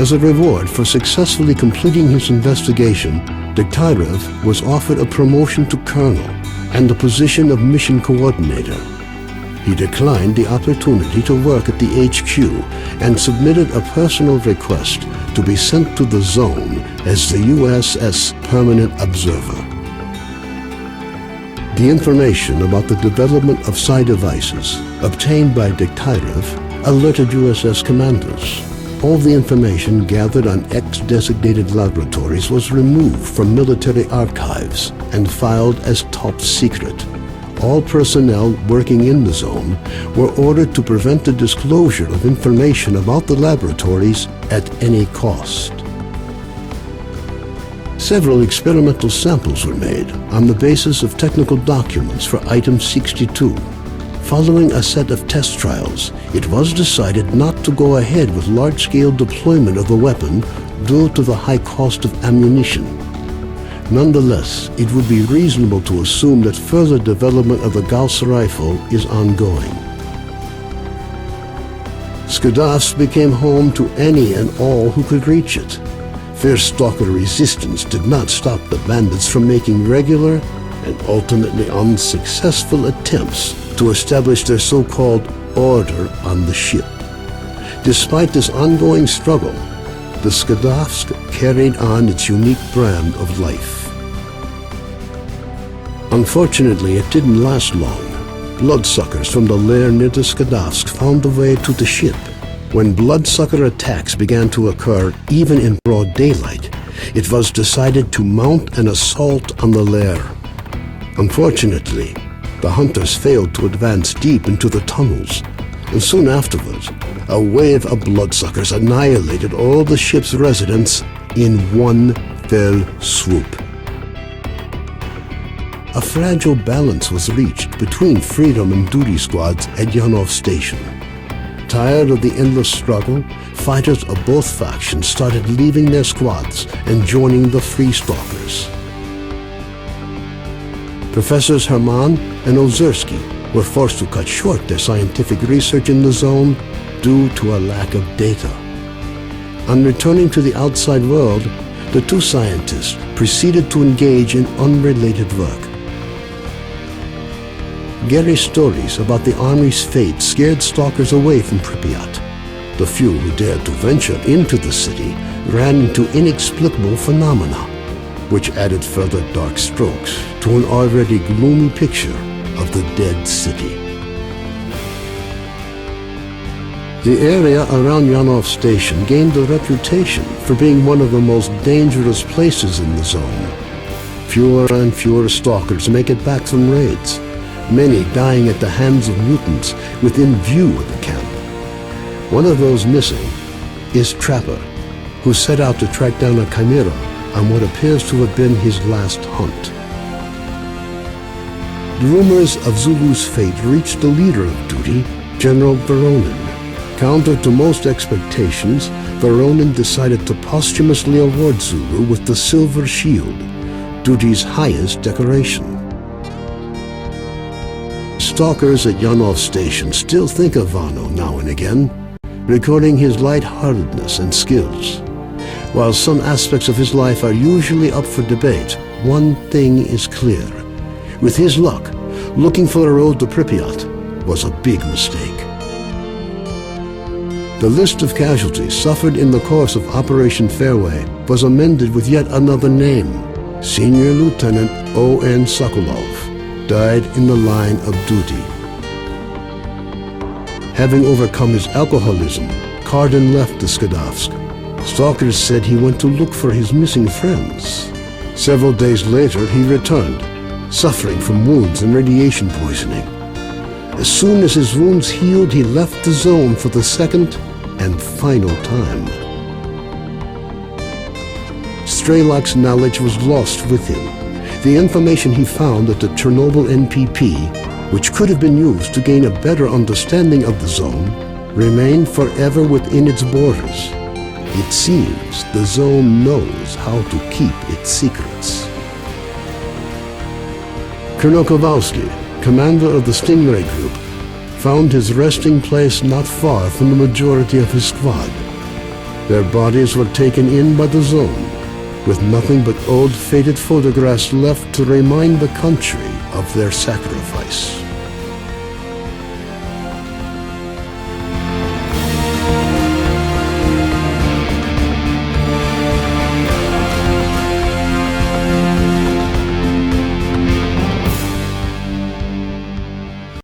As a reward for successfully completing his investigation, S.T.A.L.K.E.R was offered a promotion to colonel and the position of mission coordinator. He declined the opportunity to work at the HQ and submitted a personal request to be sent to the zone as the USS Permanent Observer. The information about the development of psi devices obtained by S.T.A.L.K.E.R alerted USS commanders. All the information gathered on X-designated laboratories was removed from military archives and filed as top secret. All personnel working in the zone were ordered to prevent the disclosure of information about the laboratories at any cost. Several experimental samples were made on the basis of technical documents for Item 62. Following a set of test trials, it was decided not to go ahead with large-scale deployment of the weapon due to the high cost of ammunition. Nonetheless, it would be reasonable to assume that further development of the Gauss rifle is ongoing. Skadovsk became home to any and all who could reach it. Fierce stalker resistance did not stop the bandits from making regular and ultimately unsuccessful attempts to establish their so-called order on the ship. Despite this ongoing struggle, the Skadovsk carried on its unique brand of life. Unfortunately, it didn't last long. Bloodsuckers from the lair near the Skadovsk found a way to the ship. When bloodsucker attacks began to occur even in broad daylight, it was decided to mount an assault on the lair. Unfortunately, the hunters failed to advance deep into the tunnels, and soon afterwards, a wave of bloodsuckers annihilated all the ship's residents in one fell swoop. A fragile balance was reached between freedom and duty squads at Yanov Station. Tired of the endless struggle, fighters of both factions started leaving their squads and joining the Free Stalkers. Professors Herman and Ozersky were forced to cut short their scientific research in the zone due to a lack of data. On returning to the outside world, the two scientists proceeded to engage in unrelated work. Gary's stories about the Army's fate scared stalkers away from Pripyat. The few who dared to venture into the city ran into inexplicable phenomena, which added further dark strokes to an already gloomy picture of the dead city. The area around Yanov Station gained a reputation for being one of the most dangerous places in the zone. Fewer and fewer stalkers make it back from raids, many dying at the hands of mutants within view of the camp. One of those missing is Trapper, who set out to track down a chimera on what appears to have been his last hunt. The rumors of Zulu's fate reached the leader of duty, General Voronin. Counter to most expectations, Voronin decided to posthumously award Zulu with the Silver Shield, duty's highest decoration. Stalkers at Yanov Station still think of Vano now and again, recording his lightheartedness and skills. While some aspects of his life are usually up for debate, one thing is clear. With his luck, looking for a road to Pripyat was a big mistake. The list of casualties suffered in the course of Operation Fairway was amended with yet another name. Senior Lieutenant O.N. Sokolov died in the line of duty. Having overcome his alcoholism, Cardin left the Skadovsk. Stalkers said he went to look for his missing friends. Several days later, he returned, suffering from wounds and radiation poisoning. As soon as his wounds healed, he left the zone for the second and final time. Strelak's knowledge was lost with him. The information he found at the Chernobyl NPP, which could have been used to gain a better understanding of the zone, remained forever within its borders. It seems the zone knows how to keep its secrets. Colonel Kowalski, commander of the Stingray Group, found his resting place not far from the majority of his squad. Their bodies were taken in by the zone, with nothing but old faded photographs left to remind the country of their sacrifice.